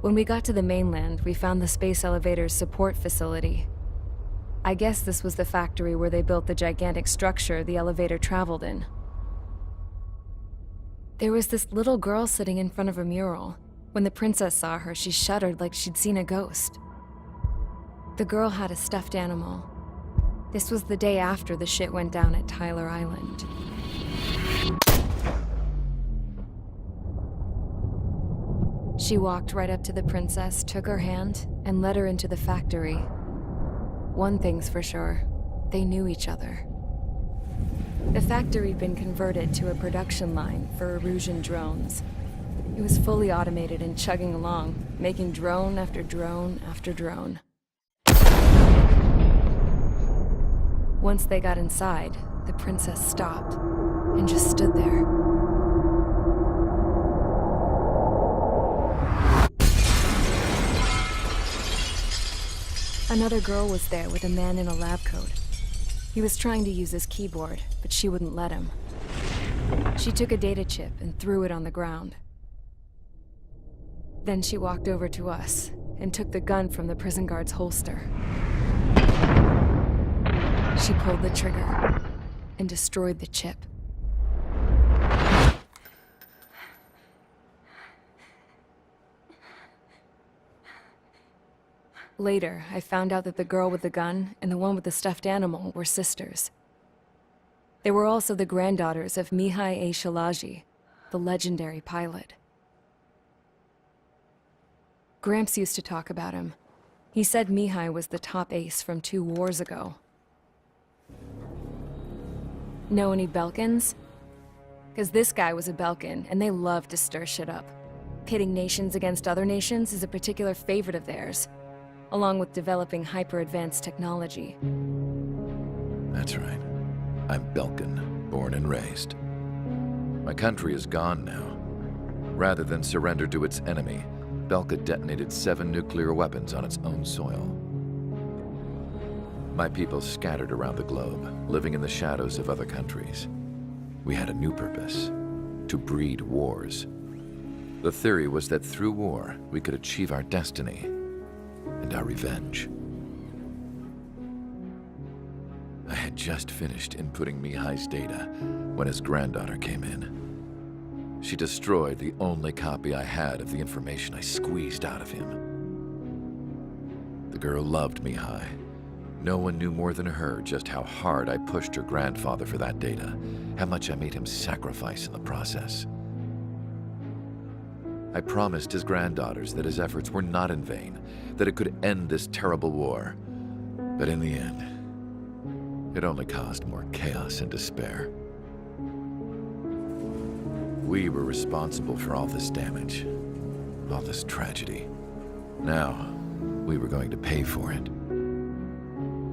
When we got to the mainland, we found the space elevator's support facility. I guess this was the factory where they built the gigantic structure the elevator traveled in. There was this little girl sitting in front of a mural. When the princess saw her, she shuddered like she'd seen a ghost. The girl had a stuffed animal. This was the day after the shit went down at Tyler Island. She walked right up to the princess, took her hand, and led her into the factory. One thing's for sure, they knew each other. The factory'd been converted to a production line for Erusian drones. It was fully automated and chugging along, making drone after drone after drone. Once they got inside, the princess stopped and just stood there. Another girl was there with a man in a lab coat. He was trying to use his keyboard, but she wouldn't let him. She took a data chip and threw it on the ground. Then she walked over to us and took the gun from the prison guard's holster. She pulled the trigger and destroyed the chip. Later, I found out that the girl with the gun and the one with the stuffed animal were sisters. They were also the granddaughters of Mihai A. Shalaji, the legendary pilot. Gramps used to talk about him. He said Mihai was the top ace from 2 wars ago. Know any Belkans? Because this guy was a Belkan, and they love to stir shit up. Pitting nations against other nations is a particular favorite of theirs, along with developing hyper-advanced technology. That's right. I'm Belkan, born and raised. My country is gone now. Rather than surrender to its enemy, Belka detonated 7 nuclear weapons on its own soil. My people scattered around the globe, living in the shadows of other countries. We had a new purpose: to breed wars. The theory was that through war, we could achieve our destiny and our revenge. I had just finished inputting Mihai's data when his granddaughter came in. She destroyed the only copy I had of the information I squeezed out of him. The girl loved Mihai. No one knew more than her just how hard I pushed her grandfather for that data, how much I made him sacrifice in the process. I promised his granddaughters that his efforts were not in vain, that it could end this terrible war. But in the end, it only caused more chaos and despair. We were responsible for all this damage, all this tragedy. Now, we were going to pay for it.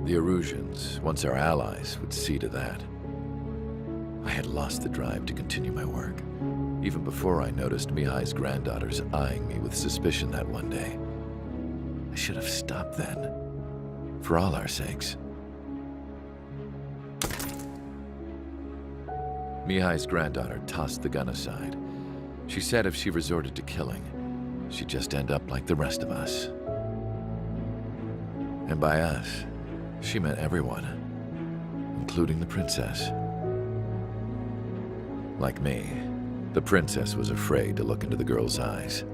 The Erusians, once our allies, would see to that. I had lost the drive to continue my work, even before I noticed Mihai's granddaughters eyeing me with suspicion that one day. I should have stopped then, for all our sakes. Mihai's granddaughter tossed the gun aside. She said if she resorted to killing, she'd just end up like the rest of us. And by us, she meant everyone, including the princess. Like me, the princess was afraid to look into the girl's eyes.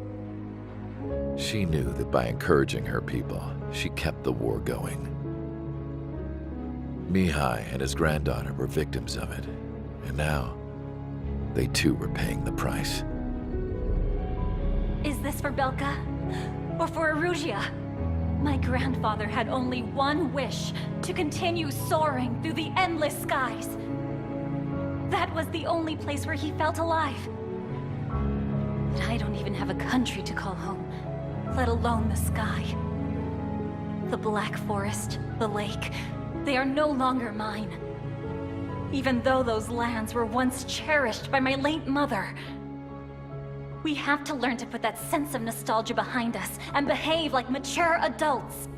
She knew that by encouraging her people, she kept the war going. Mihai and his granddaughter were victims of it, and now, they too were paying the price. Is this for Belka? Or for Erusia? My grandfather had only one wish: to continue soaring through the endless skies. That was the only place where he felt alive. But I don't even have a country to call home, let alone the sky. The Black Forest, the lake, they are no longer mine. Even though those lands were once cherished by my late mother. We have to learn to put that sense of nostalgia behind us and behave like mature adults.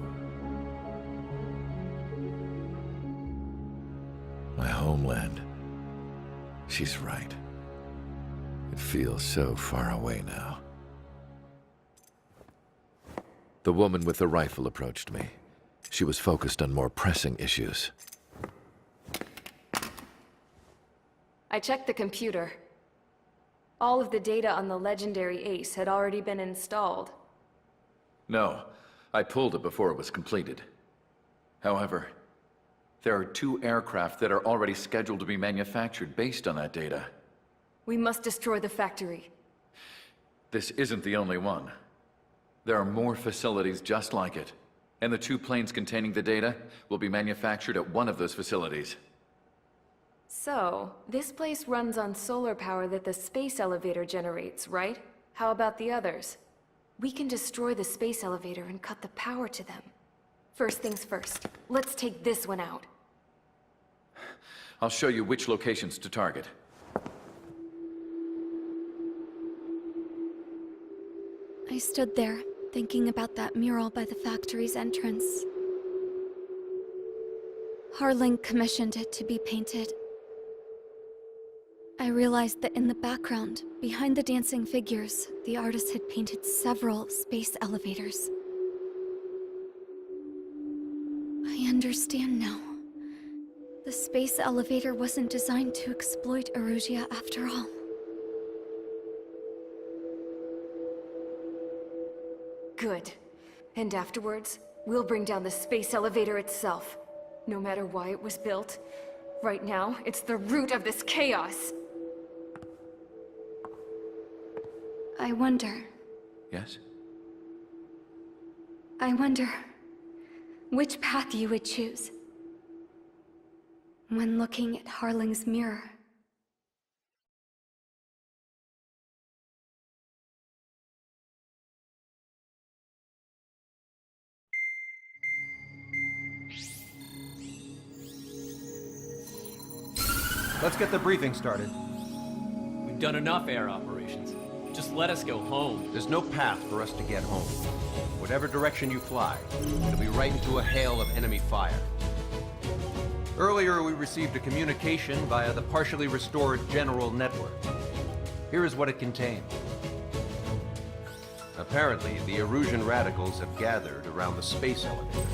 My homeland. She's right. It feels so far away now. The woman with the rifle approached me. She was focused on more pressing issues. I checked the computer. All of the data on the legendary Ace had already been installed. No, I pulled it before it was completed. However, there are 2 aircraft that are already scheduled to be manufactured based on that data. We must destroy the factory. This isn't the only one. There are more facilities just like it, and the 2 planes containing the data will be manufactured at one of those facilities. So, this place runs on solar power that the space elevator generates, right? How about the others? We can destroy the space elevator and cut the power to them. First things first, let's take this one out. I'll show you which locations to target. I stood there, thinking about that mural by the factory's entrance. Harling commissioned it to be painted. I realized that in the background, behind the dancing figures, the artist had painted several space elevators. I understand now. The space elevator wasn't designed to exploit Erusia after all. Good. And afterwards, we'll bring down the space elevator itself. No matter why it was built, right now, it's the root of this chaos. I wonder Yes? which path you would choose when looking at Harling's mirror. Let's get the briefing started. We've done enough air operations. Just let us go home. There's no path for us to get home. Whatever direction you fly, it'll be right into a hail of enemy fire. Earlier, we received a communication via the partially restored general network. Here is what it contained. Apparently, the Erusian radicals have gathered around the space elevator,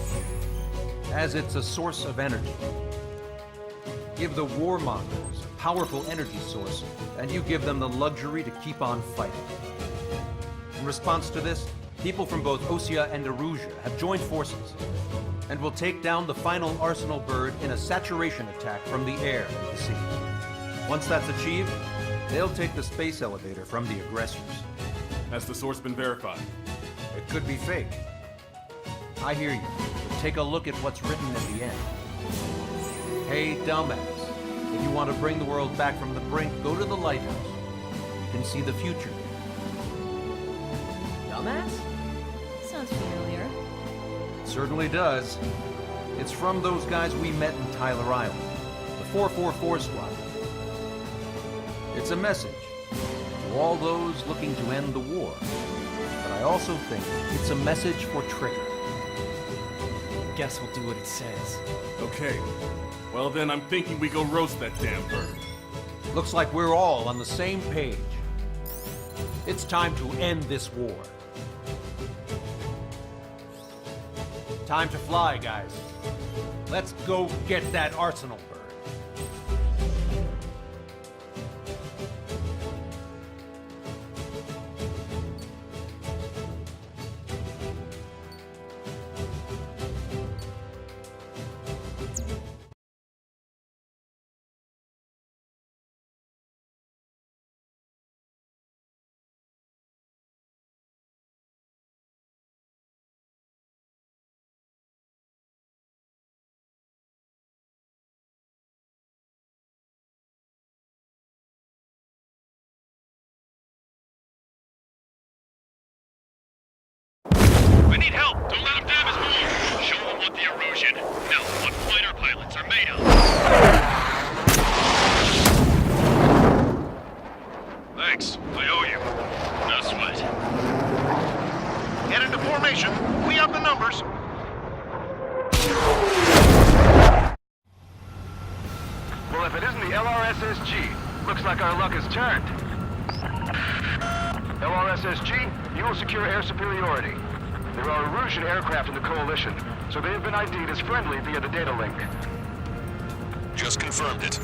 as it's a source of energy. Give the warmongers a powerful energy source, and you give them the luxury to keep on fighting. In response to this, people from both Osea and Erusia have joined forces, and will take down the final Arsenal bird in a saturation attack from the air and the sea. Once that's achieved, they'll take the space elevator from the aggressors. Has the source been verified? It could be fake. I hear you, but take a look at what's written at the end. Hey, dumbass. If you want to bring the world back from the brink, go to the Lighthouse. You can see the future. Dumbass? Sounds familiar. It certainly does. It's from those guys we met in Tyler Island, the 444 Squad. It's a message to all those looking to end the war. But I also think it's a message for Trigger. Guess we'll do what it says. Okay. Well then, I'm thinking we go roast that damn bird. Looks like we're all on the same page. It's time to end this war. Time to fly, guys. Let's go get that Arsenal bird. We need help! Don't let them dam his hole! Show them what the Erusian, no, what fighter pilots are made of! Thanks, I owe you. No sweat. Get into formation. We have the numbers. Well, if it isn't the LRSSG, looks like our luck has turned. LRSSG, you will secure air superiority. There are Erusian aircraft in the Coalition, so they have been ID'd as friendly via the data link. Just confirmed it.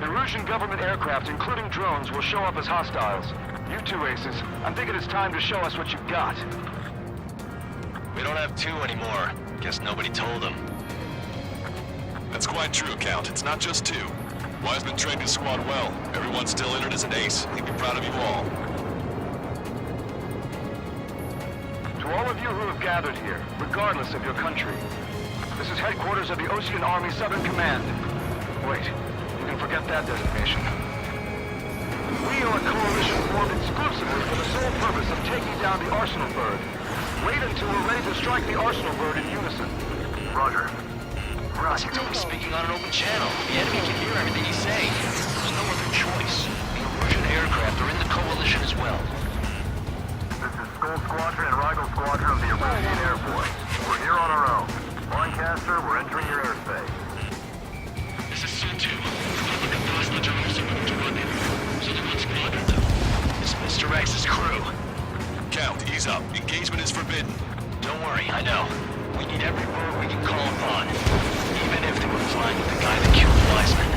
Erusian government aircraft, including drones, will show up as hostiles. You two aces, I'm thinking it's time to show us what you've got. We don't have 2 anymore. Guess nobody told them. That's quite true, Count. It's not just 2. Wiseman trained his squad well. Everyone's still entered as an ace. He'd be proud of you all. To all of you who have gathered here, regardless of your country, this is headquarters of the Ocean Army Southern Command. Wait, you can forget that designation. We are a coalition formed exclusively for the sole purpose of taking down the Arsenal Bird. Wait until we're ready to strike the Arsenal Bird in unison. Roger. Listen to him speaking on an open channel. The enemy can hear everything he's saying. There's no other choice. The Erusian aircraft are in the Coalition as well. This is Skull Squadron and Rigel Squadron of the Erusian Air Force. We're here on our own. Lancaster, we're entering your airspace. This is Sun 2. Republican hostage are also moved to London. So the one squadron, though. It's Mr. X's crew. Count, ease up. Engagement is forbidden. Don't worry, I know. We need every bird we can call upon. Even if they were flying with the guy that killed Wiseman.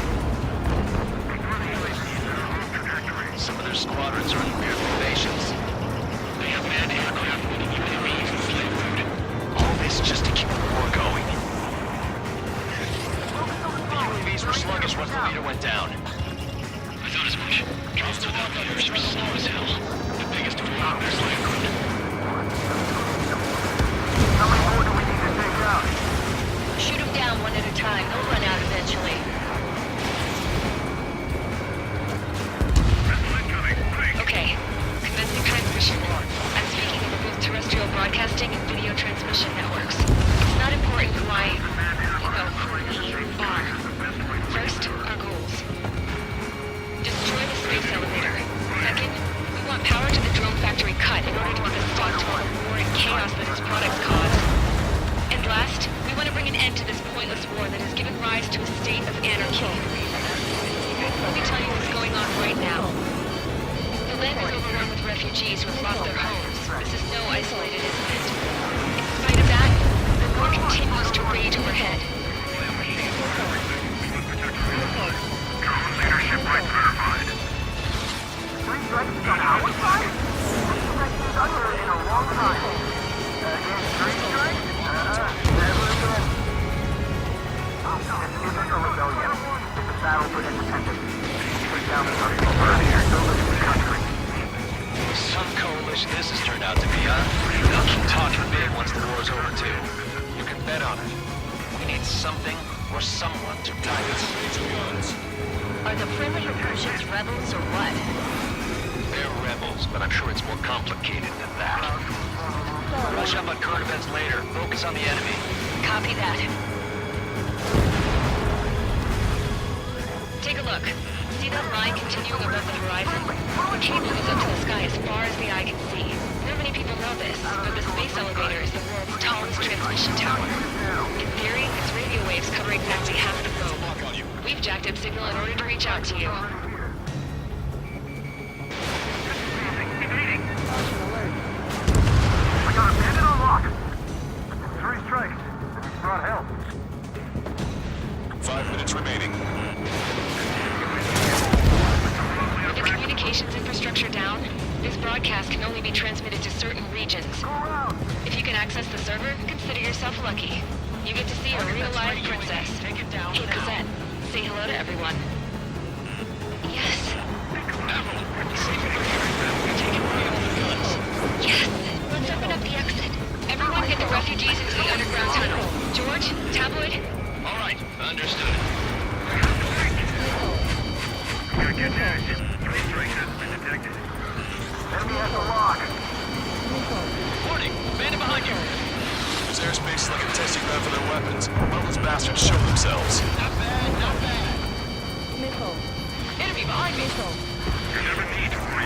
Some of their squadrons are in weird formations. They have manned aircraft with UAVs and slave food. All this just to keep the war going. The UAVs were sluggish once the leader went down. I thought as much. Drones without leaders are slow as hell. The biggest of all their slave food. How many more do we need to take out? Shoot them down one at a time. They'll run out eventually. Okay. Commencing transmission. I'm speaking over both terrestrial broadcasting and video transmission networks. It's not important who who we are. First, our goals. Destroy the space elevator. Second, we want power to the drone factory cut in order to put a stop to all the war and chaos that its products cause. And last, we want to bring an end to this pointless war that has given rise to a state of anarchy. Let me tell you what's going on right now. The land is overrun with refugees who have lost their homes. This is no isolated incident. In spite of that, the war continues to rage overhead. Leadership right verified. 3 strikes on our side? This direction's under in a long time. Again, 3 strikes? Never again. This isn't a rebellion. It's a battle for independence. Put down the Arsenal Bird here, so live the country. Some coalition this has turned out to be, huh? They'll keep talking big once the war's over, too. You can bet on it. We need something or someone to guide us. Are the friendly Erusians rebels or what? They're rebels, but I'm sure it's more complicated than that. Rush up on current events later. Focus on the enemy. Copy that. Take a look. See that line continuing above the horizon? The cable goes up to the sky as far as the eye can see. Not many people know this, but the space elevator is the world's tallest transmission tower. In theory, its radio waves cover exactly half the globe. We've jacked up signal in order to reach out to you. We got a bandit on lock. 3 strikes. It's brought help. 5 minutes remaining. With the communications infrastructure down, this broadcast can only be transmitted to certain regions. If you can access the server, consider yourself lucky. You get to see a real live princess. Hey, Cosette, say hello to everyone. Yes. Yes! Let's open up the exit. Everyone get the refugees into the underground tunnel. George, Tabloid? All right, understood. Good news. 3 strikes has been detected. Enemy has a lock. Warning! Bandit behind you! This airspace is like a testing ground for their weapons. All those bastards show themselves. Not bad, not bad. Enemy behind me! You never need to worry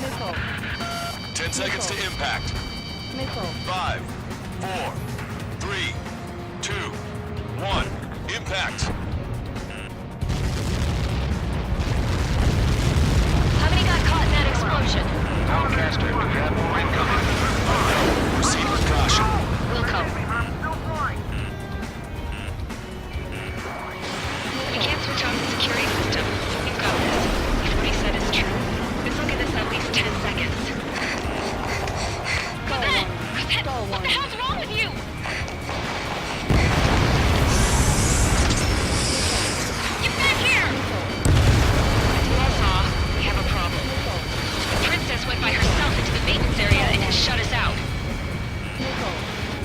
Missile. 10 seconds to impact. 5, 4, 3, 2, 1. Impact. How many got caught in that explosion? Outcaster, we have more incoming. Proceed with caution. Wilco. We can't switch off the security system. You've got this. If what he said is true, this will give us at least 10 seconds. Cosette! What the hell's wrong with you? Get back here! As you all saw, we have a problem. The princess went by herself into the maintenance area and has shut us out.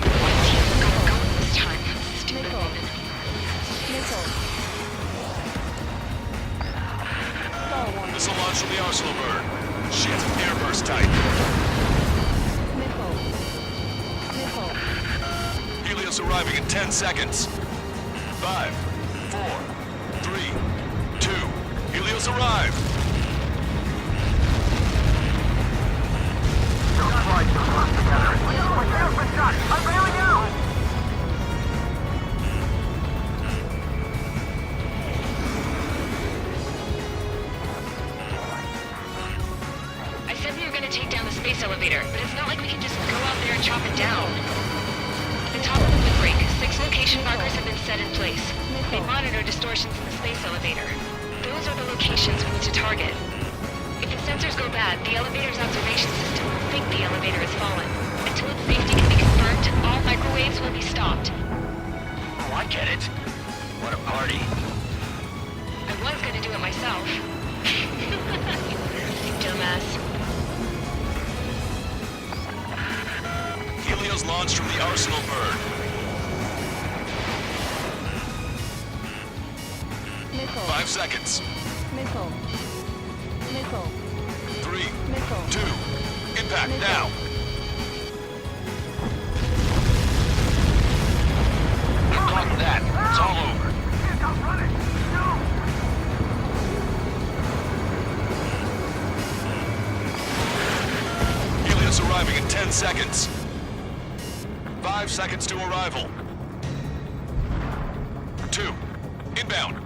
One team got her going this time. Stupid woman. Missile launch from the arsenal bird. Shit, airburst type. Helios arriving in 10 seconds. 5, 4, 3, 2. Helios arrived. I said we were going to take down the space elevator, but it's not like we can just go out there and chop it down. At the top of the windbreak, 6 location markers have been set in place. They monitor distortions in the space elevator. Those are the locations we need to target. If the sensors go bad, the elevator's observation system will think the elevator has fallen. Until its safety can be confirmed, all microwaves will be stopped. Oh, I get it. What a party. I was going to do it myself. You dumbass. Helios launched from the arsenal bird. Missile. 5 seconds. Missile. 3, Missile. 2. Impact now. Talk that. It's all over. Helios arriving in 10 seconds. 5 seconds to arrival. 2. Inbound.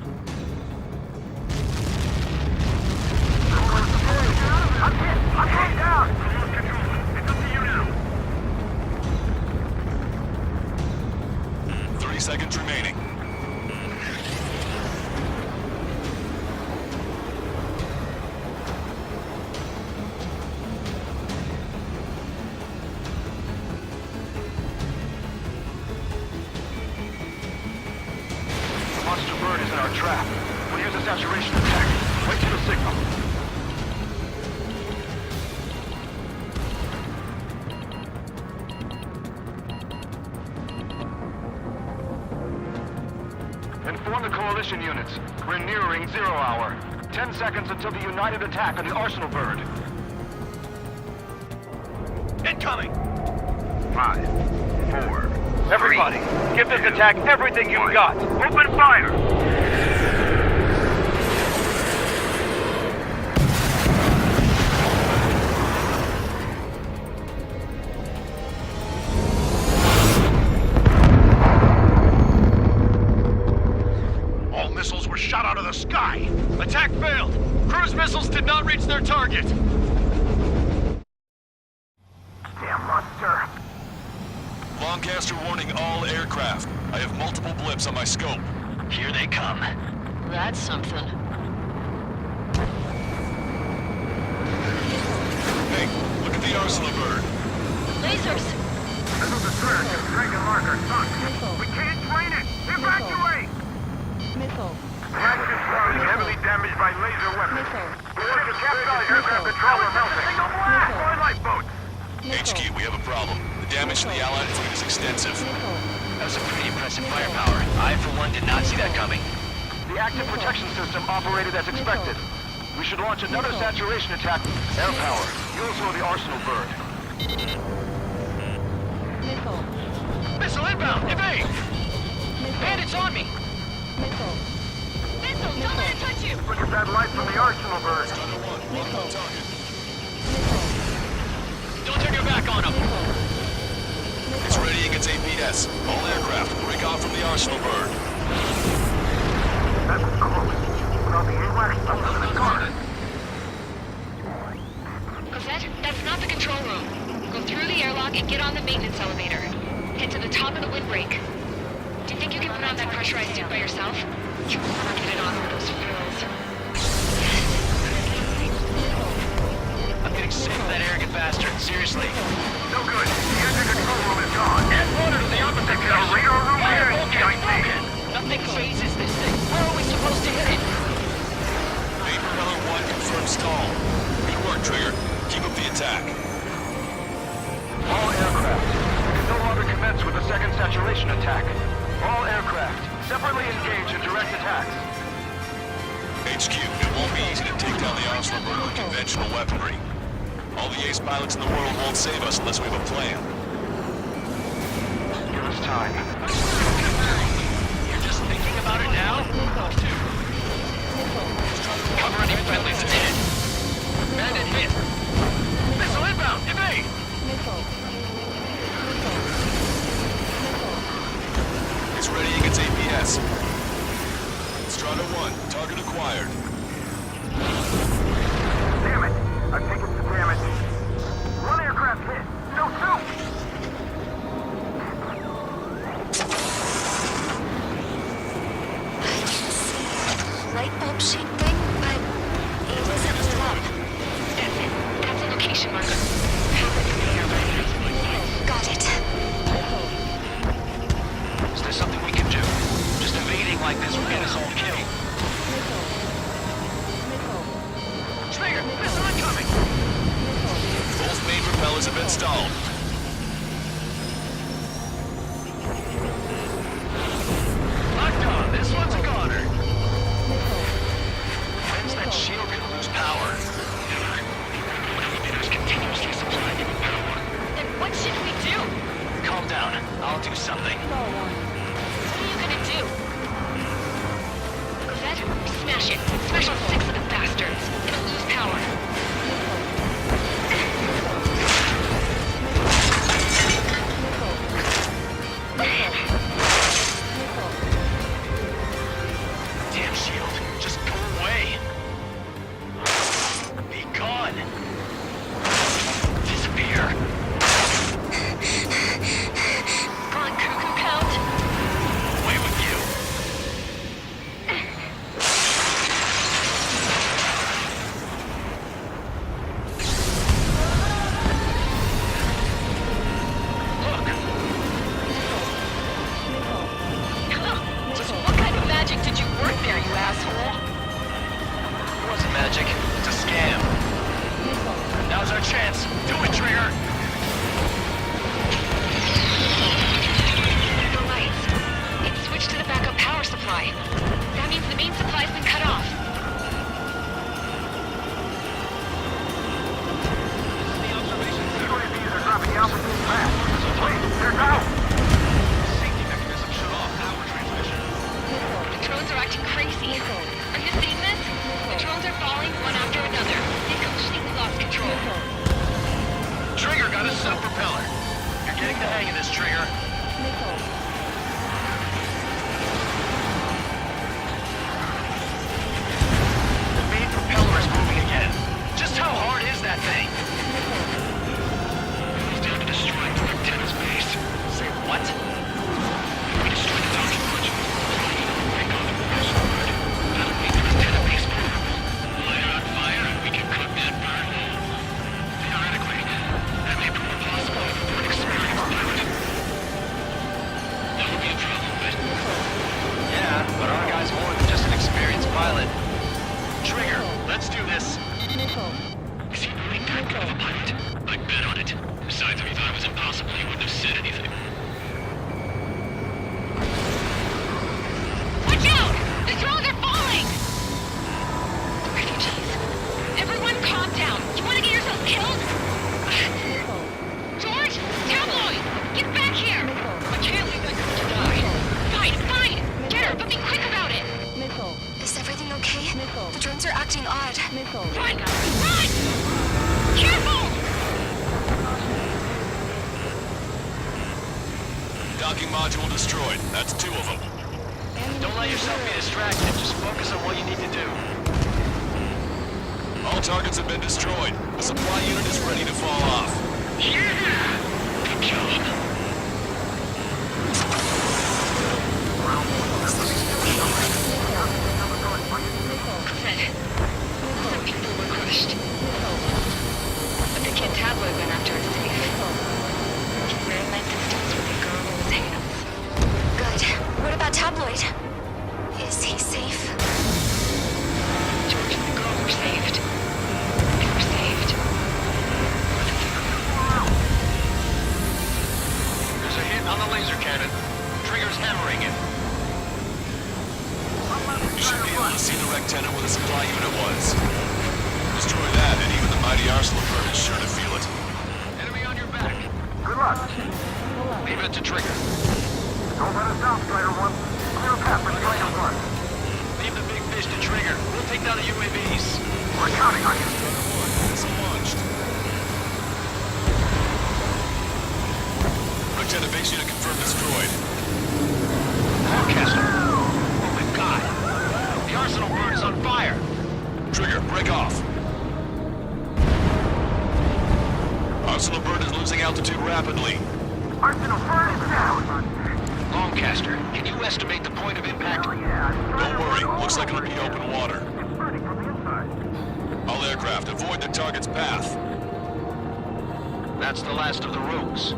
I'm going down! It's up to you now. 30 seconds remaining. The monster bird is in our trap. We'll use a saturation attack. Wait for the signal. Inform the coalition units. We're nearing 0 hour. 10 seconds until the united attack on the arsenal bird. Incoming! 5, 4. Everybody, give this attack everything you've got. Open fire! All missiles were shot out of the sky. Attack failed. Cruise missiles did not reach their target. Damn monster. Lancaster warning all aircraft. I have multiple blips on my scope. Here they come. That's something. Hey, look at the arsenal bird. Lasers! Missile distress and dragon marker sunk. We can't drain it! Evacuate! Flagship star is heavily damaged by laser weapons. Report to capsize aircraft control are melting. Deploy lifeboats! HQ, we have a problem. The damage to the Allied fleet is extensive. That was a pretty impressive firepower. I, for one, did not see that coming. The active protection system operated as expected. We should launch another saturation attack. Air power. You'll slow the arsenal bird. Missile inbound! Evade! Bandits on me! Missile! Don't let it touch you! Look at that light from the arsenal bird. Don't turn your back on him. It's readying its APS. All aircraft, break off from the arsenal bird. That's close. Without the AWACS, I'm not gonna guard it. Cosette, that's not the control room. Go through the airlock and get on the maintenance elevator. Head to the top of the windbreak. Do you think you can put on that pressurized suit by yourself? You wanna get it on with those frills. I'm getting sick of that arrogant bastard, seriously. No good. The engine control room is gone. Add water to the opposite There's a radar room here. broken. Nothing phases this thing. Where are we supposed to hit it? Main propeller 1 confirmed stall. Good work, Trigger. Keep up the attack. All aircraft. We can no longer commence with a second saturation attack. All aircraft, separately engage in direct attacks. HQ, it won't be easy to take down the arsenal bird with conventional weaponry. All the ace pilots in the world won't save us unless we have a plan. Give us time. You're just thinking about it now? Cover any friendlies ahead. Bandit hit. Missile inbound, evade! It's readying its APS. Strata 1, target acquired. Damn it! I've taken some damage. One aircraft hit. No, two! Light bulb shape thing, but it wasn't lit up. That's a location marker. Halfway through the air, right? Got it. Is there something we can do? Just invading like this will get us all killed. Trigger, missile incoming! Both main propellers have been stalled. Locked on, this one's a goner. When's that shield gonna lose power? Elevators continuously supplying you with power. Then what should we do? Calm down, I'll do something. What are you gonna do? Cosette, smash it. Smash all 6 of the bastards. It'll lose power. Damn shield, just go away. Be gone. Disappear. Gone cuckoo count? Away with you. Look. Just what kind of magic did you work there, you asshole? It wasn't magic. It's a scam. Now's our chance. Do it, Trigger. The lights. It switched to the backup power supply. That means the main supply's been cut off. UAVs are dropping altitude fast. Wait, they're out! Safety mechanism shut off. Power transmission. The drones are acting crazy. Are you seeing this? The drones are falling one after another. They completely lost control. Trigger got a self-propeller. You're getting the hang of this, Trigger. The main propeller is moving again. Just how hard is that thing? It's down to destroying the antenna's base. Say what? We destroyed the docking module. Thank God the was good. That'll make the antenna base vulnerable. Light it on fire and we can cook that bird. Theoretically, that may prove impossible for an experienced pilot. That would be a problem, but... Yeah, but our guy's more than just an experienced pilot. Trigger, let's do this. Is he really that good of a pilot? I'd bet on it. Besides, if he thought it was impossible, he wouldn't have said anything. Watch out! The drones are falling! Refugees. Everyone calm down. You want to get yourself killed? George! Tabloid! Get back here! I can't leave that girl to die. Fine, fine! Get her, but be quick about it! Is everything Run! Run! Careful! Docking module destroyed. That's 2 of them. Don't let yourself be distracted. Just focus on what you need to do. All targets have been destroyed. The supply unit is ready to fall off. Yeah! Good job. Said, some people were crushed. But the kid tabloid went after a safe. He ran that distance with a girl in his hands. Good. What about Tabloid? Is he safe? George and the girl were saved. They were saved. There's a hit on the laser cannon. Trigger's hammering it. You should be able to see the rectenna where the supply unit was. Destroy that, and even the mighty arsenal bird is sure to feel it. Enemy on your back. Good luck. Leave it to Trigger. Don't let us down, Strider 1. Clear a path for Strider 1. Leave the big fish to Trigger. We'll take down the UAVs. We're counting on you. Missile launched. Rectenna base unit confirmed destroyed. Forecaster. Oh my god. The arsenal bird is on fire. Trigger, break off. Arsenal bird is losing altitude rapidly. Arsenal bird is down. Longcaster, can you estimate the point of impact? Don't worry, looks like it'll be open water. All aircraft, avoid the target's path. That's the last of the rogues.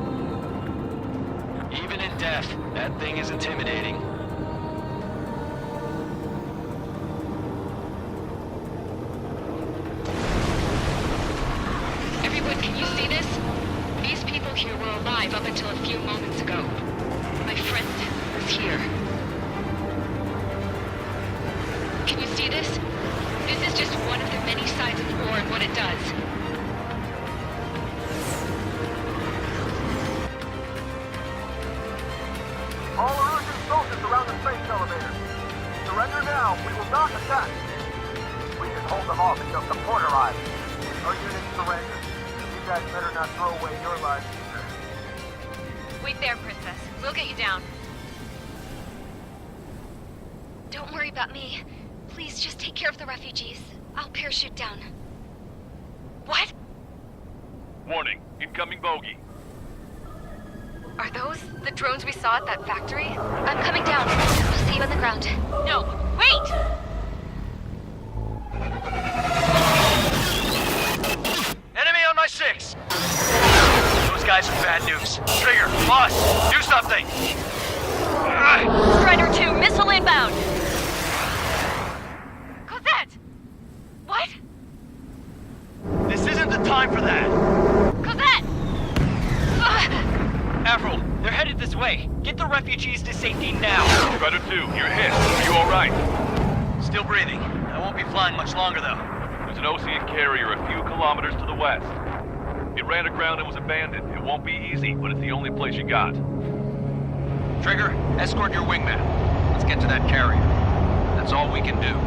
Even in death, that thing is intimidating. Everyone, can you see this? These people here were alive up until a few moments ago. My friend is here. Can you see this? This is just one of the many sides of war and what it does. All Erusian soldiers around the space elevator. Surrender now. We will not attack. We can hold them off until the port arrives. Our units surrender. You guys better not throw away your lives either. Wait there, Princess. We'll get you down. Don't worry about me. Please just take care of the refugees. I'll parachute down. What? Warning, incoming bogey. Are those the drones we saw at that factory? I'm coming down. I'll see you on the ground. No, wait! Enemy on my 6! Those guys are bad news. Trigger, boss, do something! Strider 2, missile inbound! Cosette! What? This isn't the time for that! Cosette! Avril, they're headed this way. Get the refugees to safety now. Strider 2, you're hit. Are you alright? Still breathing. I won't be flying much longer, though. There's an Ocean carrier a few kilometers to the west. It ran aground and was abandoned. It won't be easy, but it's the only place you got. Trigger, escort your wingman. Let's get to that carrier. That's all we can do.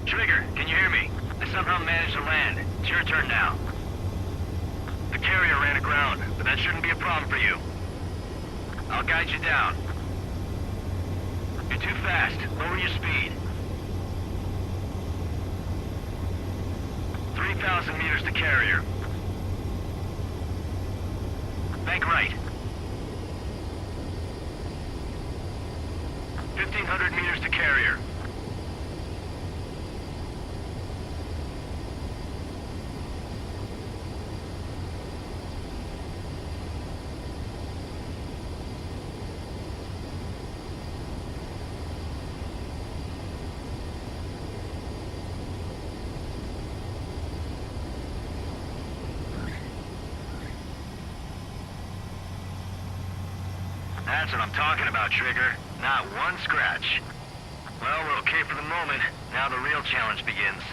Trigger, can you hear me? I somehow managed to land. It's your turn now. The carrier ran aground, but that shouldn't be a problem for you. I'll guide you down. You're too fast. Lower your speed. 3,000 meters to carrier. Bank right. 1,500 meters to carrier. That's what I'm talking about, Trigger. Not one scratch. Well, we're okay for the moment. Now the real challenge begins.